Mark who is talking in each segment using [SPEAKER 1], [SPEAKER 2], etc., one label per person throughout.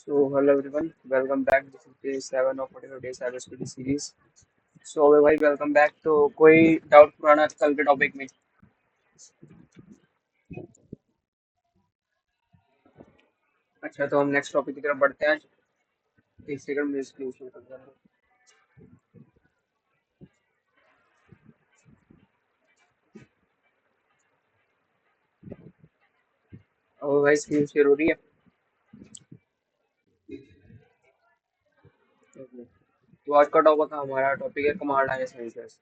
[SPEAKER 1] So hello everyone, welcome back. This is day 7 of 44 days cybersecurity series. So अबे भाई welcome back. तो कोई doubt पुराना कल के टॉपिक में? अच्छा, तो हम नेक्स्ट टॉपिक की तरफ बढ़ते हैं। एक सेकंड में इसको शुरू करता हूँ। अब भाई स्क्रीन शेयर हो रही है? तो आज का टॉपिक हमारा टॉपिक है कमांड लाइन एसेंशियल्स।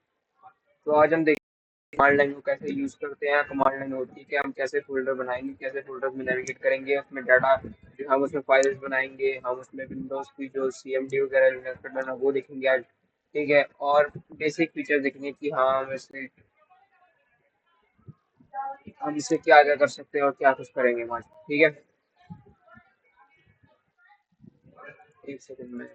[SPEAKER 1] तो आज हम देखेंगे कमांड लाइन को कैसे यूज करते हैं, कमांड लाइन होती है क्या, हम कैसे फोल्डर बनाएंगे, कैसे फोल्डर में नेविगेट करेंगे, उसमें डाटा, हम उसमें फाइल्स बनाएंगे, हम उसमें विंडोज की जो सीएमडी वगैरह लिनक्स का डाटा वो देखेंगे आज। ठीक है, और बेसिक फीचर देखेंगे कि हाँ हम इससे क्या क्या कर सकते हैं और क्या कुछ करेंगे हम आज। ठीक है, एक सेकंड में।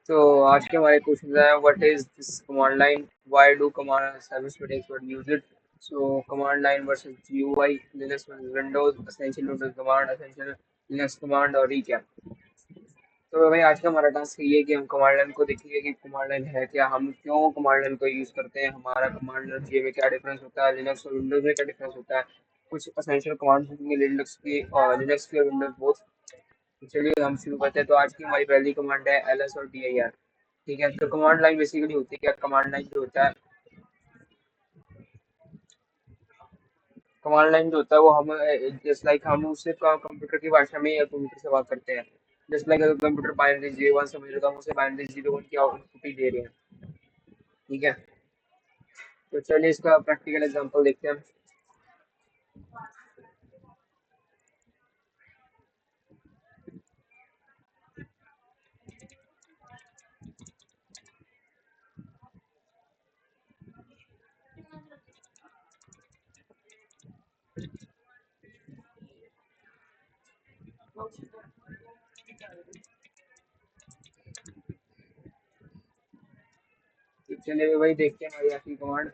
[SPEAKER 1] तो आज के हमारे क्वेश्चन है, what is this command line, why do command service expert use it. So command line versus GUI, Linux versus Windows, essential Windows command, essential Linux command और रीकैप। तो भाई आज का हमारा टास्क ये है कि हम कमांड लाइन को देखेंगे कि कमांड लाइन है क्या, हम क्यों कमांड लाइन को यूज करते हैं, हमारा कमांड लाइन जी में क्या डिफरेंस होता है, लिनक्स और विंडोज में क्या डिफरेंस होता है, कुछ एसेंशियल कमांड्स होंगे लिनक्स की और विंडोज बोथ। तो चलिए हम शुरू करते हैं। तो आज की हमारी पहली कमांड है ls और dir। ठीक है, तो कमांड लाइन बेसिकली होती है क्या, कमांड लाइन जो होता है, कमांड लाइन जो होता है वो हम जस्ट लाइक हम उससे कंप्यूटर की भाषा में या कंप्यूटर से बात करते हैं। जस्ट लाइक अगर कंप्यूटर बाइनरी 01 समझ रहे तो हम उसे बाइनरी 01 की आउटपुट ही दे रहे हैं। ठीक है, तो चलिए इसका प्रैक्टिकल एग्जांपल देखते हैं। तो चलिए भाई देखते हैं हमारी आखिरी कमांड।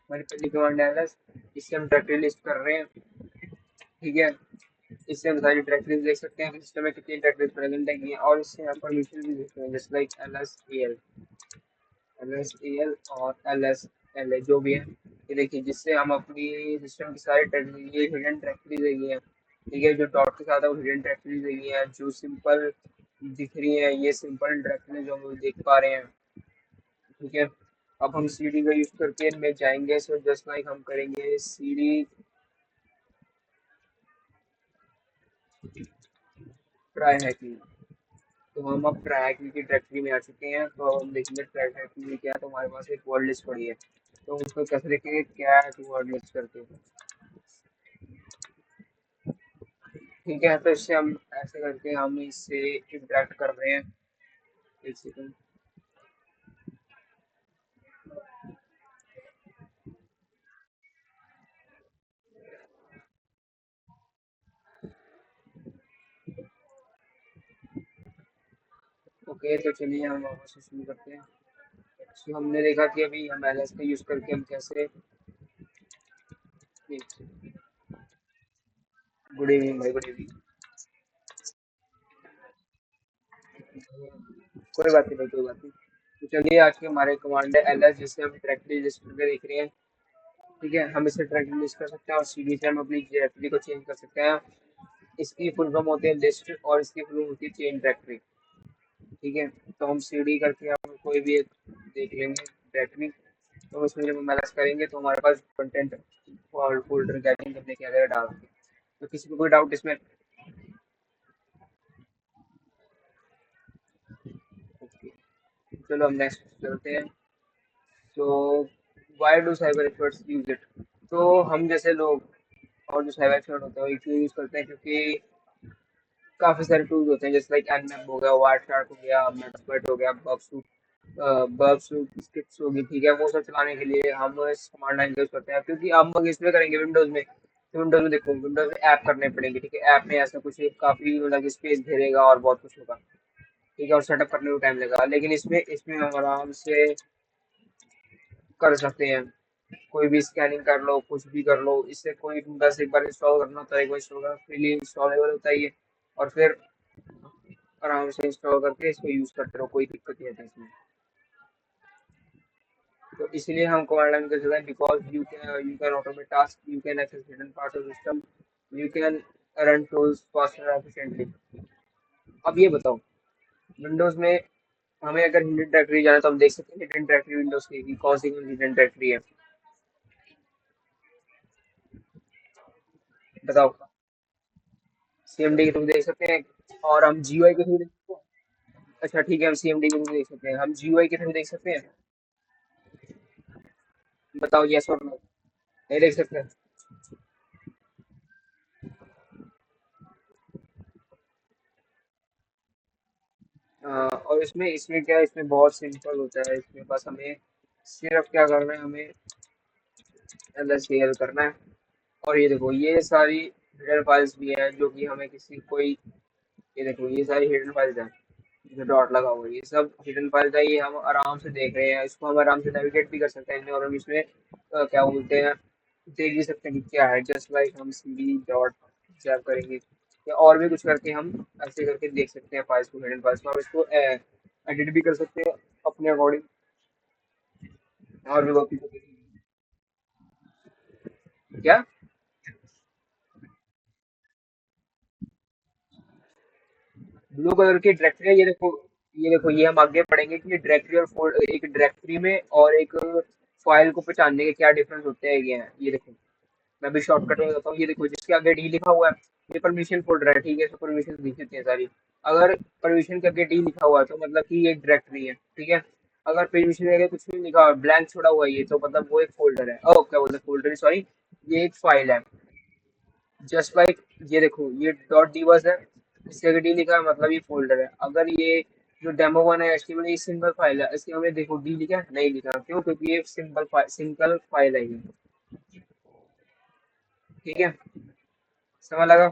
[SPEAKER 1] हमारी पहली कमांड है ls, इससे हम डायरेक्टरी लिस्ट कर रहे हैं। ठीक है, इससे हम सारी डायरेक्टरीज देख सकते हैं, सिस्टम में कितनी डायरेक्टरीज प्रेजेंट है, और इससे हम परमिशन भी देखते हैं, जस्ट लाइक ls और ls जो भी है। ये देखिए, जिससे हम अपनी सिस्टम की सारी डायरेक्टरी, ये हिडन डायरेक्टरीज है। ठीक है, जो डॉट के साथ है वो हिडन डायरेक्टरीज है, जो सिंपल दिख रही है ये सिंपल डायरेक्टरी जो हम देख पा रहे हैं। ठीक है, अब हम सीडी का यूज करके इनमें जाएंगे। सो जस्ट लाइक हम करेंगे सीडी ट्राई हैकिंग। तो हम अब ट्राई हैकिंग की डायरेक्टरी में आ चुके हैं। तो हम देखेंगे ट्राई हैकिंग में क्या है। तो हमारे पास एक वर्ड लिस्ट पड़ी है, तो हम उसको कैसे देखेंगे, कैट वर्ड लिस्ट करके। ठीक है, तो इससे हम ऐसे करके हम इससे इंटरेक्ट कर रहे हैं। एक सेकंड। ओके, तो चलिए हम वापस से शुरू करते हैं। तो हमने देखा कि अभी हम एलएस का यूज करके हम कैसे। गुड इवनिंग भाई, गुड इवनिंग। कोई बात नहीं भाई, कोई बात नहीं। तो चलिए आज के हमारे कमांड है एलएस, जिससे हम डायरेक्टरी लिस्ट करके देख रहे हैं। ठीक है, हम इसे डायरेक्टरी लिस्ट कर सकते हैं और सीडी से हम अपनी डायरेक्टरी को चेंज कर सकते हैं। इसकी फुल फॉर्म होती है लिस्ट और इसकी फुल फॉर्म होती है चेंज डायरेक्टरी। ठीक है, तो हम सीडी करके हम कोई भी एक देख लेंगे डायरेक्टरी। तो उसमें जब हम एलएस करेंगे तो हमारे पास कंटेंट फोल्डर गैदरिंग करने के अगर डाल देंगे। तो किसी को कोई डाउट इसमें? ओके, चलो हम नेक्स्ट चलते हैं। तो why do cyber experts use it. तो हम जैसे लोग और जो साइबर एक्सपर्ट होते हैं वो इसलिए यूज करते हैं क्योंकि काफी सारे टूल्स होते हैं, जैसे लाइक एनमैप हो गया, वायरस्टार्ट हो गया, मेटास्प्लॉइट हो गया, बर्ब स्क्रिप्ट्स होगी। ठीक है, वो सब चलाने के लिए हम इस कमांड लाइन का यूज करते हैं। क्योंकि हम लोग इसमें करेंगे विंडोज में, तो विंडोज में देखो, विंडोज में ऐप करने पड़ेंगे। ठीक है, ऐप में ऐसा कुछ काफी मतलब स्पेस घेरेगा और बहुत कुछ होगा। ठीक है, और सेटअप करने में टाइम लगेगा, लेकिन इसमें इसमें हम आराम से कर सकते हैं। कोई भी स्कैनिंग कर लो, कुछ भी कर लो, इससे कोई बस एक बार इंस्टॉल करना होता है, एक बार इंस्टॉल करना फ्रीली इंस्टॉलेबल होता है ये। और फिर आराम से इंस्टॉल करके इसको यूज करते रहो, कोई दिक्कत नहीं आती इसमें। तो इसलिए हम कमांड लाइन कर सकते हैं, because you can automate task, you can access hidden part of system, you can run tools faster efficiently. अब ये बताओ, विंडोज में हमें अगर हिडन डायरेक्टरी जाना तो हम देख सकते हैं हिडन डायरेक्टरी विंडोज की कि कौन सी हिडन डायरेक्टरी है। बताओ। सीएमडी के थ्रू देख सकते हैं, और हम जीयूआई के थ्रू देख सकते हैं। अच्छा ठीक है, हम सीएमडी के थ्रू देख सकते हैं, हम जीयूआई के थ्रू देख सकते हैं। बताओ यस और नो। नहीं देख सकते। और इसमें इसमें क्या है, इसमें बहुत सिंपल होता है, इसमें बस हमें सिर्फ क्या करना है, हमें एल करना है। और ये देखो ये सारी हिडन फाइल्स भी हैं जो कि हमें किसी कोई, ये देखो ये सारी हिडन फाइल्स हैं, जो डॉट लगा हुआ है ये सब हिडन फाइल्स है, ये हम आराम से देख रहे हैं, इसको हम आराम से नेविगेट भी कर सकते हैं और हम इसमें क्या बोलते हैं, देख भी सकते हैं कि क्या है, जस्ट लाइक हम cd डॉट जैप करेंगे या और भी कुछ करके हम ऐसे करके देख सकते हैं फाइल्स को, हिडन फाइल्स को हम इसको एडिट भी कर सकते हैं अपने अकॉर्डिंग, और भी बहुत कुछ। क्या ब्लू कलर की डायरेक्टरी है, ये देखो ये हम आगे पढ़ेंगे कि डायरेक्टरी और एक डायरेक्टरी में और एक फाइल को पहचानने के क्या डिफरेंस होते हैं, ये देखो मैं भी शॉर्टकट में बताता हूँ। ये देखो जिसके आगे डी लिखा हुआ है, ये परमिशन फोल्डर है, ठीक है, इसमें परमिशन लिख देती है सारी। अगर परमिशन के आगे डी लिखा हुआ है तो मतलब कि ये एक डायरेक्टरी है, ठीक है। अगर परमिशन के आगे कुछ नहीं लिखा हुआ, ब्लैंक छोड़ा हुआ है ये, तो मतलब वो एक फोल्डर है, ओ क्या बोलते हैं, फोल्डर सॉरी, ये एक फाइल है। जस्ट लाइक ये देखो ये डॉट डी बस है, इसके आगे डी लिखा है मतलब ये फोल्डर है। अगर ये जो डेमो वन है एचटीएमएल ये सिंगल फाइल है, इसके हमने देखो डी लिखा है, नहीं लिखा, क्यों, क्योंकि ये सिंगल फाइल है ये, ठीक है। समझ लगा।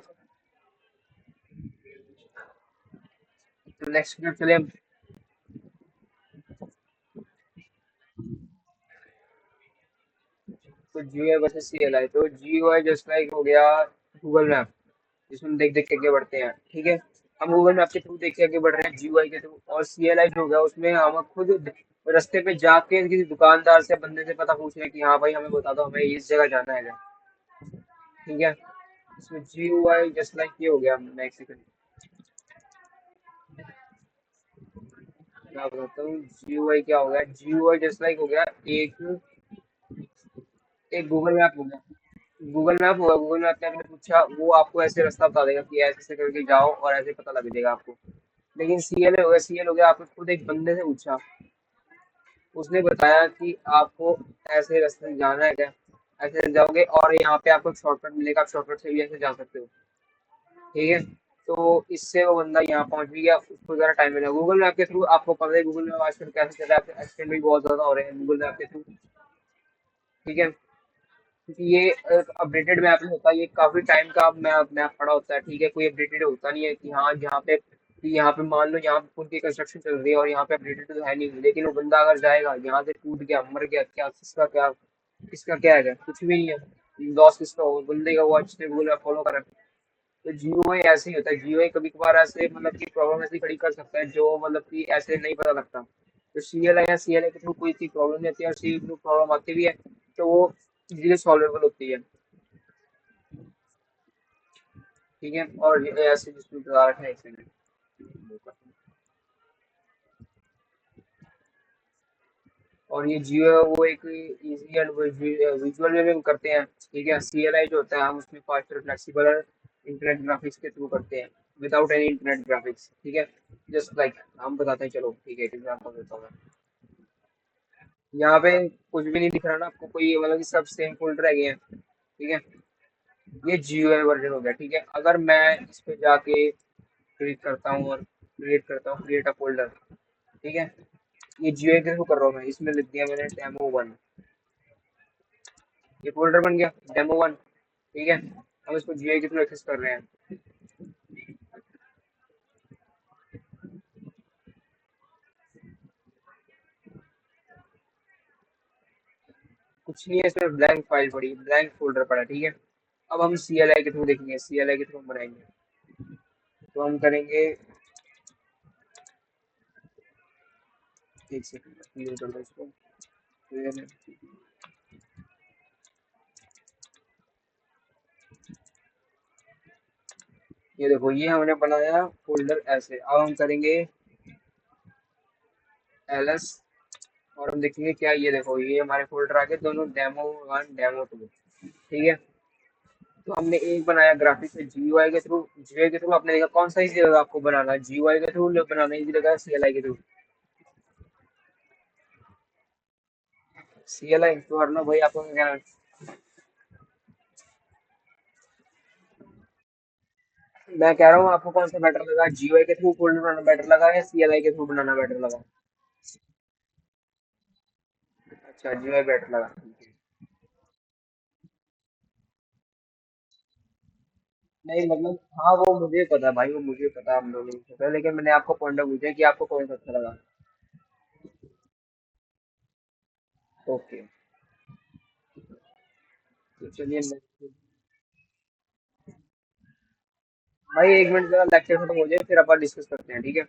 [SPEAKER 1] तो नेक्स्ट पे चले हम। तो जीयूआई वर्सेस सीएलआई, तो जीयूआई जस्ट लाइक हो गया गूगल मैप, जिसमें हम देख देख के आगे बढ़ते हैं, ठीक है। हम गूगल मैप के थ्रू देख के आगे बढ़ रहे हैं जीयूआई के थ्रू, और सीएलआई जो हो गया उसमें हम खुद रास्ते पे जाके किसी दुकानदार से बंदे से पता पूछ रहे हैं कि हाँ भाई हमें बता दो, हमें इस जगह जाना है, ठीक है। इसमें जीयूआई जस्ट लाइक ये हो गया मैक्सिकन। मैं बताता हूँ जीयूआई क्या हो गया, जीयूआई जस्ट लाइक हो गया एक एक गूगल मैप हो गया। गूगल मैप होगा, गूगल मैप ने आपने पूछा वो आपको ऐसे रास्ता बता देगा कि ऐसे ऐसे करके जाओ और ऐसे पता लग जाएगा आपको। लेकिन सीएल हो गया आपने खुद एक बंदे से पूछा, उसने बताया कि आपको ऐसे रास्ते से जाना है क्या, ऐसे जाओगे और यहाँ पे आपको शॉर्टकट मिलेगा, आप शॉर्टकट से भी ऐसे जा सकते हो, ठीक है। तो इससे वो बंदा यहाँ पहुंच भी गया, उसको ज़रा टाइम मिला गूगल मैप के थ्रू। आपको पता है गूगल मैप आजकल कैसे चल रहा है, एक्सीडेंट भी बहुत ज़्यादा हो रहे हैं गूगल मैप के थ्रू, ठीक है। क्योंकि ये अपडेटेड मैप नहीं होता, ये काफी टाइम का मैप मैप पड़ा होता है, ठीक है, कोई अपडेटेड होता नहीं है कि हाँ यहाँ पे, कि यहाँ पे मान लो यहाँ पे पुल की कंस्ट्रक्शन चल रही है और यहाँ पे अपडेटेड तो है नहीं, लेकिन वो बंदा अगर जाएगा यहाँ से कूद गया मर गया, क्या किसका क्या है, कुछ भी नहीं है, लॉस किसका हो, बंदे का, वो अच्छे गूगल मैप फॉलो कर। तो जियो में ऐसे ही होता है, जियो कभी कभार ऐसे मतलब कि प्रॉब्लम ऐसी खड़ी कर सकता है जो मतलब कि ऐसे नहीं पता लगता। तो सीएलआई या सीएलआई के थ्रू कोई सी प्रॉब्लम नहीं आती है, और सी थ्रू प्रॉब्लम आती भी है तो वो इजीली सॉल्वेबल होती है, ठीक है। और ये ऐसे जिसमें इंतजार है, एक सेकंड। और ये जियो है वो एक इजी एंड विजुअल में भी हम करते हैं, ठीक है। सीएलआई जो होता है हम उसमें फास्टर फ्लेक्सिबल और इंटरनेट ग्राफिक्स के थ्रू करते हैं, विदाउट एनी इंटरनेट ग्राफिक्स, ठीक है। जस्ट लाइक हम बताते हैं, चलो ठीक है, एक एग्जांपल देता हूँ मैं। यहाँ पे कुछ भी नहीं दिख रहा ना आपको, कोई मतलब कि सब सेम फोल्डर रह गए हैं, ठीक है। ये GUI वर्जन हो गया, ठीक है। अगर मैं इस पे जाके क्लिक करता हूँ और क्रिएट करता हूँ, क्रिएट अ फोल्डर, ठीक है। ये GUI के थ्रू कर रहा हूँ मैं, इसमें लिख दिया मैंने डेमो वन, ये फोल्डर बन गया डेमो वन, ठीक है। हम इसको GUI के थ्रू एक्सेस कर रहे हैं। कुछ नहीं है इसमें, ब्लैंक फाइल पड़ी, ब्लैंक फोल्डर पड़ा, ठीक है। अब हम CLI के थ्रू देखेंगे, CLI के थ्रू हम बनाएंगे। तो हम करेंगे, एक सेकंड क्लियर कर दो इसको, clear है। ये देखो, ये हमने बनाया फोल्डर ऐसे। अब हम करेंगे ls, और हम देखेंगे क्या, ये देखो ये हमारे फोल्डर आ गए दोनों, डेमो 1 डेमो 2, ठीक है। तो हमने एक बनाया ग्राफिक्स में GUI के थ्रू, GUI के थ्रू आपने देखा कौन सा इजी लगा आपको बनाना, GUI के थ्रू बनाना इजी लगा, CLI के थ्रू? CLI तो हरना भाई, आपको क्या कहना है? मैं कह रहा हूँ आपको कौन सा बेटर लगा, GUI के थ्रू फोल्डर बनाना बेटर लगा या CLI के थ्रू बनाना बेटर लगा? अच्छा, GUI बेटर लगा। नहीं मतलब, हाँ वो मुझे पता है भाई, वो मुझे पता है, हम लोगों को पता है, लेकिन मैंने आपको पॉइंट ऑफ पूछा कि आपको कौन सा अच्छा लगा। ओके, तो चलिए next। भाई 1 मिनट जरा लेक्चर खत्म हो जाए फिर अपन डिस्कस करते हैं, ठीक है।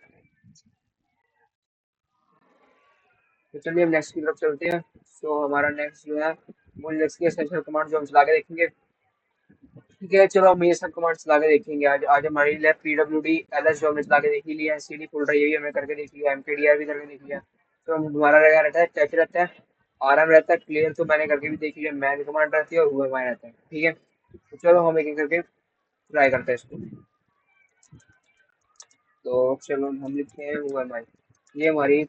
[SPEAKER 1] तो चलिए हम नेक्स्ट की तरफ चलते हैं। तो हमारा नेक्स्ट जो है, वो नेक्स्ट की एसेंशियल कमांड जो हम चला के देखेंगे, ठीक है। चलो हम ये सब कमांड चला के देखेंगे आज। आज हमारी लैब PWD LS जो हमने चला के देख ही लिया है, CD फोल्डर ये भी हमने करके देख लिया, MKDR भी करके देख लिया। तो हम हमारा क्या रहता है, टच रहता है, RM रहता है, क्लियर तो मैंने करके भी देख लिया, मैन कमांड रहती है, और whoami रहता है, ठीक है। तो चलो हम एक एक करके ट्राई करते हैं इसको। तो चलो हम लिखते हैं whoami, ये हमारी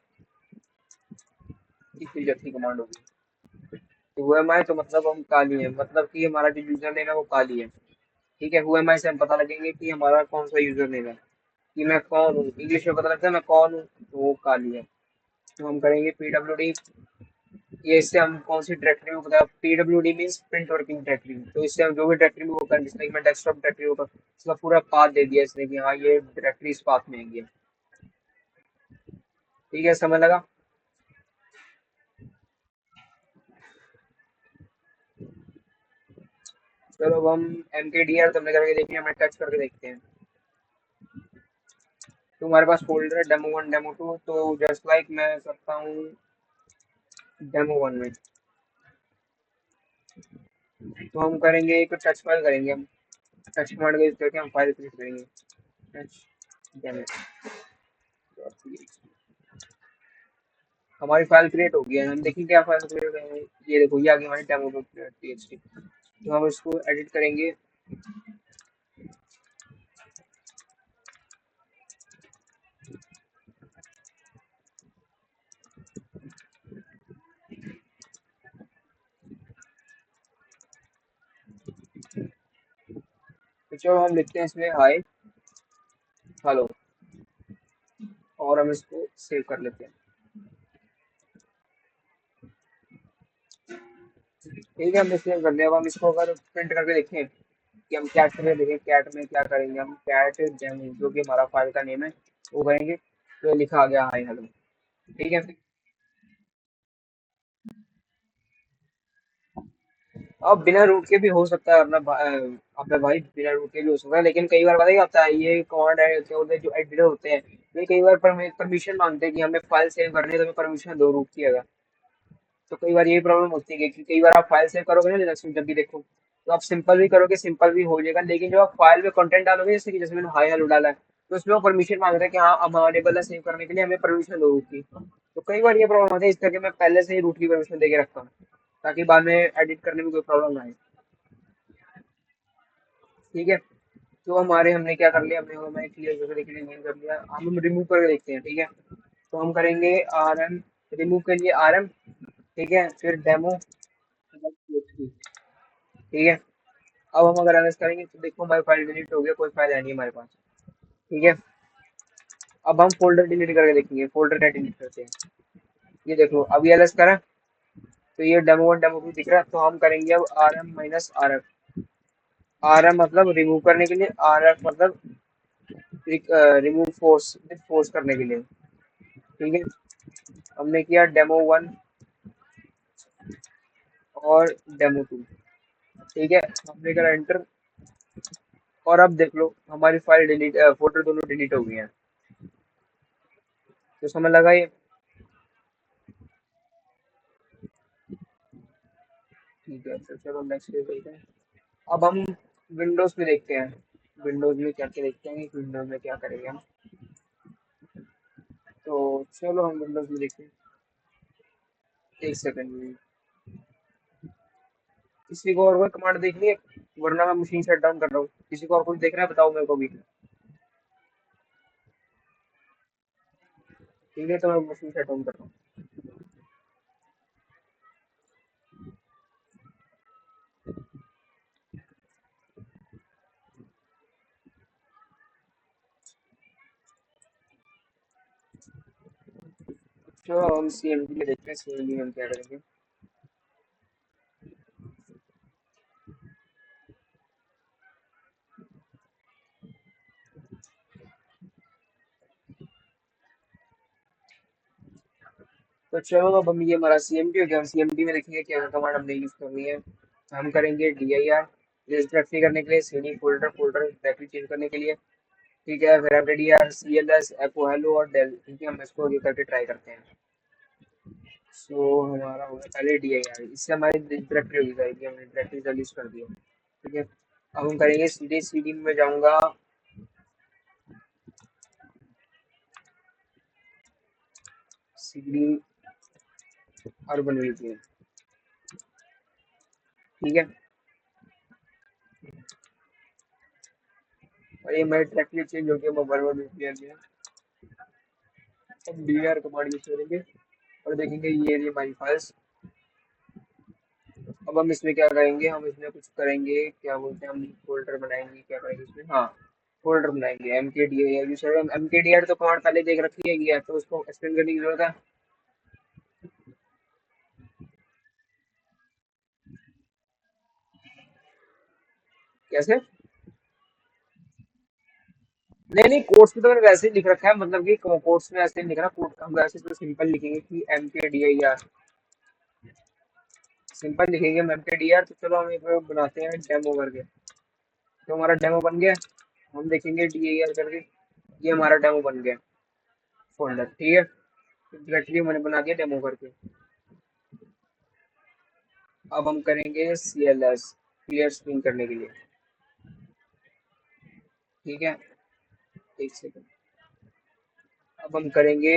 [SPEAKER 1] तीसरी चौथी कमांड होगी। तो whoami तो मतलब हम काली है, मतलब कि हमारा जो यूजर नेम है वो काली है, ठीक है। whoami से हम पता लगेंगे कि हमारा कौन सा यूजर नेम है, कि मैं कौन हूँ, इंग्लिश में पता लगता है मैं कौन हूँ, तो वो काली है। तो हम करेंगे PWD, ये इससे हम कौन सी डायरेक्टरी में पता, PWD means print working directory, तो इससे हम जो भी डायरेक्टरी में वो करें, जिसमें कि मैं डेस्कटॉप डायरेक्टरी ऊपर इसका पूरा पाथ दे दिया इसने कि हाँ ये डायरेक्टरी इस पाथ में आएंगी, ठीक है, समझ लगा। चलो अब हम MKDR तुमने करके देखिए, हमें टच करके देखते हैं। तो हमारे पास फोल्डर है डेमो 1 डेमो 2, तो जस्ट लाइक मैं करता हूँ डेमो 1 में। तो हम करेंगे एक टच फाइल करेंगे हम, टच कमांड का यूज करके हम फाइल क्रिएट करेंगे, टच डेमो। हमारी फाइल क्रिएट हो गई है, हम देखेंगे क्या फाइल क्रिएट है, ये देखो ये आ गई हमारी डेमो.txt। तो हम इसको एडिट करेंगे। तो चलो हम लिखते हैं इसमें हाय हेलो, और हम इसको सेव कर लेते हैं, ठीक है। हमने सेव कर लिया। अब हम इसको अगर प्रिंट करके देखें कि हम कैट में देखें, कैट में क्या करेंगे, हम कैट डेमो जो कि हमारा फाइल का नेम है वो करेंगे, तो लिखा आ गया हाय हेलो, ठीक है। अब बिना रूट के भी हो सकता है अपना अपना भाई, बिना रूट के भी हो सकता है, लेकिन कई बार पता है क्या होता है, ये कमांड है क्या होते हैं जो एडिटर होते हैं, ये कई बार परमिशन मांगते हैं कि हमें फाइल सेव करनी है, तो हमें परमिशन दो रूट की अगर। तो कई बार ये प्रॉब्लम होती है कि कई बार आप फाइल सेव करोगे ना लिनक्स में, जब भी देखो तो आप सिंपल भी करोगे, सिंपल भी हो जाएगा, लेकिन जब आप फाइल में कंटेंट डालोगे, जैसे कि जैसे मैंने हाई हेलो डाला है, तो उसमें वो परमिशन मांग रहा है कि हाँ अब अवेलेबल है सेव करने के लिए, हमें परमिशन दो रूट की। तो कई बार ये प्रॉब्लम होती है, इस करके मैं पहले से ही रूट की परमिशन दे के रखता हूँ, ताकि बाद में एडिट करने में कोई प्रॉब्लम ना आए, ठीक है। तो हमारे हमने क्या कर लिया, हमने हमें क्लियर करके देखने नहीं कर लिया, हम रिमूव करके देखते हैं, ठीक है। तो हम करेंगे RM, रिमूव के लिए RM, ठीक है, फिर डेमो, ठीक है। अब हम अगर रन करेंगे तो देखो हमारी फाइल डिलीट हो गया, कोई फाइल है नहीं हमारे पास, ठीक है। अब हम फोल्डर डिलीट करके देखेंगे, फोल्डर क्या डिलीट करते हैं, ये देखो अब ये एलएस करा, तो ये डेमो 1 डेमो 2 दिख रहा है, तो हम करेंगे अब RM-RF। RM मतलब रिमूव करने के लिए, RF मतलब रिमूव फोर्स, फोर्स करने के लिए, ठीक है। हमने किया डेमो 1 और डेमो 2। ठीक है, हमने करा एंटर। और अब देख लो हमारी फाइल डिलीट, फोल्डर दोनों डिलीट हो गई हैं। तो समझ लगा ये। ठीक है, तो चलो नेक्स्ट पे चलते हैं। अब हम विंडोज में देखते हैं, विंडोज में क्या क्या देखते हैं, विंडोज में क्या करेंगे हम। तो चलो हम विंडोज में देखते हैं। एक सेकंड में, किसी को और कोई कमांड देखनी है, वरना मैं मशीन शट डाउन कर रहा हूँ। किसी को और कुछ देख रहा है, बताओ मेरे को भी। ठीक है, तो मैं मशीन शट डाउन कर रहा हूँ। चलो हम CMD में देखते हैं, CMD में हम क्या करेंगे। तो चलो अब हम, ये हमारा CMD हो गया। हम CMD में देखेंगे क्या कमांड हमने यूज करनी है। हम करेंगे dir डायरेक्टरी करने के लिए, cd folder, folder directory change करने के लिए। ठीक है, फिर हमने dir cls echo hello और del। ठीक है, हम इसको ये करके ट्राई करते हैं। सो हमारा होगा पहले dir, इससे हमारी डायरेक्टरी हो जाएगी, हमने डायरेक्टरी का लिस्ट कर दिया। ठीक है, अब हम करेंगे cd में जाऊंगा, cd अर्बन रीजन। ठीक है, और ये मेरा डायरेक्टरी चेंज हो गया मोबाइल वन में। हम dir कमांड यूज करेंगे और देखेंगे ये रही हमारी फाइल्स। अब हम इसमें क्या करेंगे, हम इसमें कुछ करेंगे, क्या बोलते हैं, हम फोल्डर बनाएंगे। क्या करेंगे इसमें, हाँ फोल्डर बनाएंगे mkdir। mkdir तो कमांड पहले देख रखी है, तो उसको एक्सप्लेन करने की जरूरत है। कैसे? नहीं नहीं, कोर्स में तो मैंने वैसे ही लिख रखा है, मतलब कि कोर्स में ऐसे नहीं लिख रहा, कोड हम वैसे तो सिंपल लिखेंगे कि mkdir, सिंपल लिखेंगे mkdir। तो चलो हम एक बनाते हैं डेमो करके। तो हमारा डेमो बन गया, हम देखेंगे dir करके, ये हमारा डेमो बन गया फोल्डर। ठीक है, डायरेक्टली मैंने बना दिया डेमो करके। अब हम करेंगे CLS, क्लियर स्क्रीन करने के लिए। ठीक है, एक सेकंड। अब हम करेंगे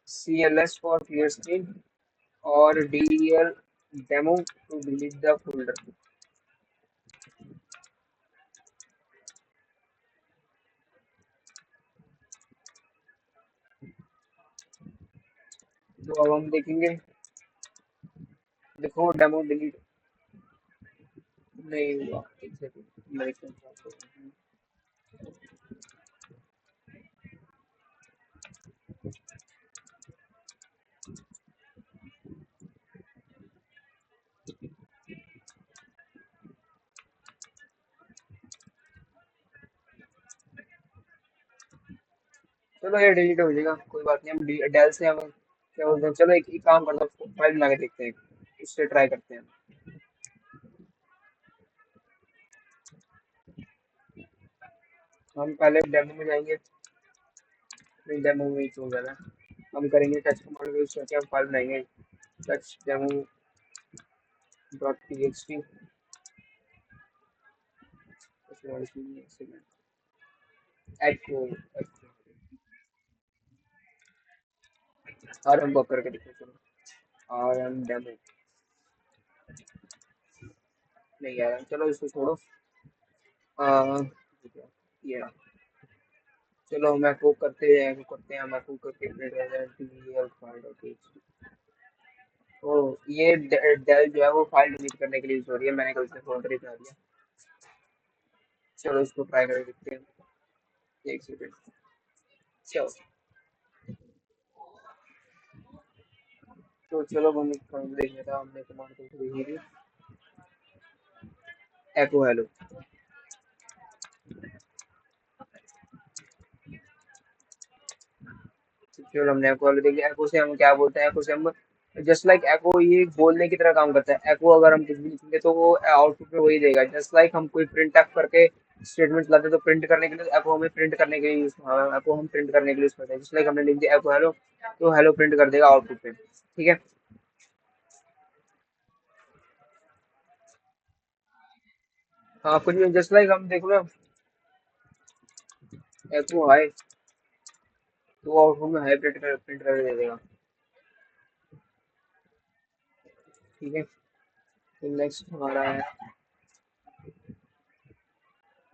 [SPEAKER 1] CLS फॉर क्लियर स्क्रीन और dir demo to delete the folder. तो अब हम देखेंगे, देखो डेमो डिलीट नहीं हुआ। एक सेकंड, मेरे को चलो ये डिलीट हो जाएगा, कोई बात नहीं। हम डेल से हम क्या बोलते हैं, चलो एक काम करते हैं, फाइल बना के देखते हैं, उससे ट्राई करते हैं। हम पहले डेमो में जाएंगे, नहीं डेमो में ही तो हो जाएगा। हम करेंगे टच कमांड यूज करके, हम फाइल बनाएंगे touch demo dot txt। Echo, और हम बक करके देखते हैं। चलो और हम डेमो, नहीं यार चलो इसको छोड़ो। ये रहा। चलो हम एको करते हैं, हम एको करके तो ये डेल जो है वो फाइल डिलीट करने के लिए यूज हो रही है, मैंने कल से फोल्डर ही बना दिया। चलो इसको ट्राई करके देखते हैं, एक सेकंड। चलो, तो चलो हम देख लेता, हमने कमांड को देखी थी, एको हेलो। चलो हमने एको हेलो देख लिया। एको से हम क्या बोलते हैं, एको से हम जस्ट लाइक एको ये बोलने की तरह काम करता है। एको अगर हम कुछ भी लिखेंगे तो वो आउटपुट में वही देगा। जस्ट लाइक हम कोई प्रिंट एफ करके स्टेटमेंट लाते हैं तो प्रिंट करने के लिए एको हमें प्रिंट करने के लिए एको हम प्रिंट करने के लिए यूज करते हैं। जस्ट लाइक हमने लिख दिया एको हेलो, तो हेलो प्रिंट कर देगा आउटपुट पे, ठीक है। हाँ कुछ भी जस्ट लाइक हम देख लो एको हाय, तो वो आउटपुट में हाई प्रिंट कर दे देगा, ठीक है। तो नेक्स्ट हमारा है,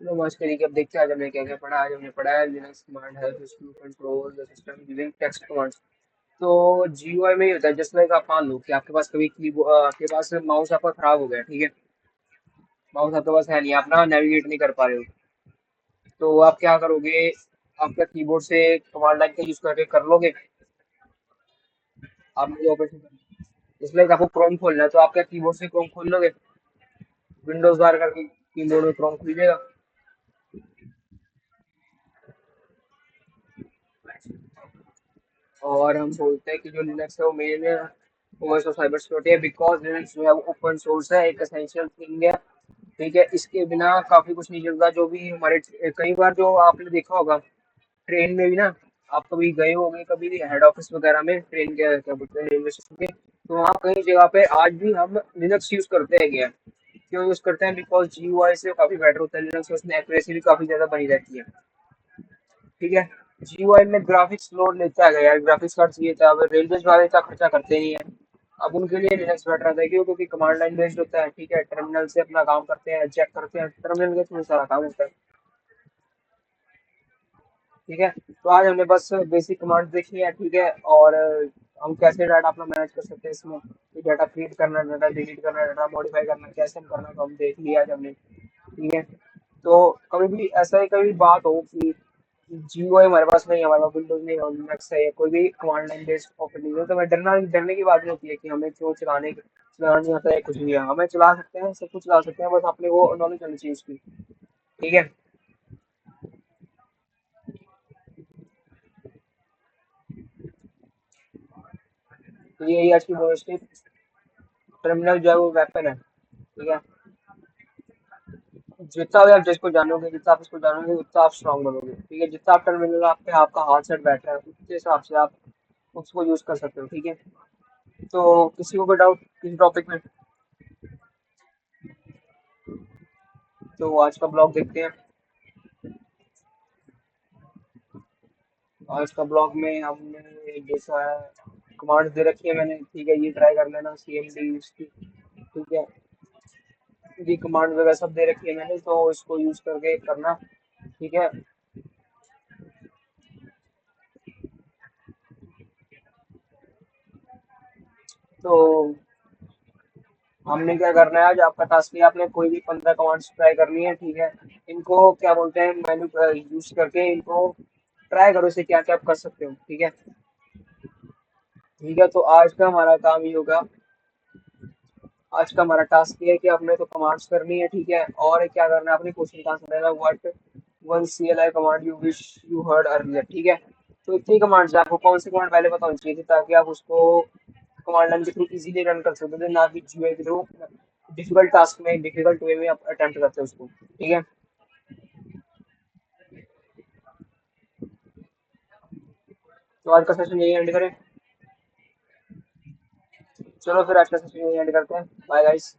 [SPEAKER 1] चलो हम आज का रिकैप देखते हैं। आज हमने क्या क्या पढ़ा। आज हमने पढ़ा है लिनक्स कमांड है system control the system using text commands. तो जीयूआई में ही होता है। जस्ट लाइक आप मान लो कि आपके पास कभी कीबोर्ड, आपके पास माउस आपका खराब हो गया, ठीक है। माउस आपके पास है नहीं, आप ना नेविगेट नहीं कर पा रहे हो, तो आप क्या करोगे, आपका कीबोर्ड से कमांड लाइन का यूज करके कर लोगे। आप मुझे ऑपरेशन करना, जस्ट लाइक आपको क्रोम खोलना है तो आप क्या कीबोर्ड से क्रोम खोल लोगे, विंडोज बार करके कीबोर्ड में क्रोम खुल जाएगा। और हम बोलते हैं कि जो लिनक्स है वो main OS of cyber security है, बिकॉज लिनक्स जो है वो ओपन सोर्स है, एक एसेंशियल थिंग है, ठीक है। इसके बिना काफी कुछ नहीं चलता। जो भी हमारे कई बार जो आपने देखा होगा ट्रेन में भी ना, आप कभी गए होंगे कभी हेड ऑफिस वगैरह में ट्रेन के, क्या बोलते हैं, रेलवे स्टेशन के, तो वहाँ कई जगह पे आज भी हम लिनक्स यूज करते हैं क्या। क्यों यूज करते हैं, बिकॉज जीयूआई से काफी बेटर होता है लिनक्स, उसमें एक्यूरेसी भी काफी ज्यादा बनी रहती है, ठीक है। जीयूआई में ग्राफिक्स लोड लेता है यार, ग्राफिक्स कार्ड चाहिए था, अब रेलवे वाले इतना खर्चा करते नहीं है। अब उनके लिए लिनक्स बेटर रहता है, क्यों, क्योंकि कमांड लाइन बेस्ड होता है, ठीक है। टर्मिनल से अपना काम करते हैं, चेक करते हैं, टर्मिनल के थ्रू सारा काम होता है, ठीक है। तो आज हमने बस बेसिक कमांड देखी है, ठीक है। और हम कैसे डाटा अपना मैनेज कर सकते हैं इसमें, कि डाटा फीड करना, डाटा डिलीट करना, डाटा मॉडिफाई करना कैसे हम करना, तो हम देख लिया आज हमने, ठीक है। तो कभी भी ऐसा ही कभी बात हो कि जीओ हमारे पास नहीं है, हमारे पास विंडोज नहीं है, लिनक्स है, या कोई भी कमांड लाइन बेस्ड ऑपरेटिंग है, तो हमें डरने की बात नहीं होती है कि हमें क्यों चलाना नहीं आता है कुछ भी है। हमें चला सकते हैं, सब कुछ चला सकते हैं, बस अपने को नॉलेज होनी चाहिए उसकी, ठीक है। तो यही आज की मोस्टली टर्मिनल जो है वो वेपन है, ठीक है। जितना भी आप जिसको जानोगे, जितना आप इसको जानोगे उतना आप स्ट्रांग बनोगे, ठीक है। जितना आप टर्मिनल आपके आपका हाथ सेट बैठ रहा है उसके हिसाब से आप उसको यूज कर सकते हो, ठीक है। तो किसी को कोई डाउट किसी टॉपिक में, तो आज का ब्लॉग देखते हैं। आज का ब्लॉग में हमने देखा है, कमांड्स दे रखी है मैंने, ठीक है। ये ट्राई कर लेना सीएमडी उसकी, ठीक है। ये कमांड वगैरह सब दे रखी है मैंने, तो इसको यूज करके करना, ठीक है। तो हमने क्या करना है, आज आपका टास्क है, आपने कोई भी 15 कमांड्स ट्राई करनी है, ठीक है। इनको क्या बोलते हैं, मेन्यू यूज करके इनको ट्राई करो, इसे क्या क्या आप कर सकते हो, ठीक है। ठीक है, तो आज का हमारा काम ये होगा, आज का हमारा टास्क ये है कि आपने तो कमांड्स करनी है, ठीक है। और क्या करना है, अपने क्वेश्चन का आंसर देना, what one CLI command you wish you heard earlier, ठीक है। तो इतनी कमांड्स आपको कौन सी कमांड पहले पता होनी चाहिए थी, ताकि आप उसको कमांड लाइन के थ्रू इजीली रन कर सकते थे, ना कि जीयूआई के थ्रू डिफिकल्ट टास्क में डिफिकल्ट वे में आप अटेम्प्ट करते हो उसको, ठीक है। तो आज का सेशन यही एंड करें। चलो फिर आज का सेशन यही एंड करते हैं, बाय गाइस।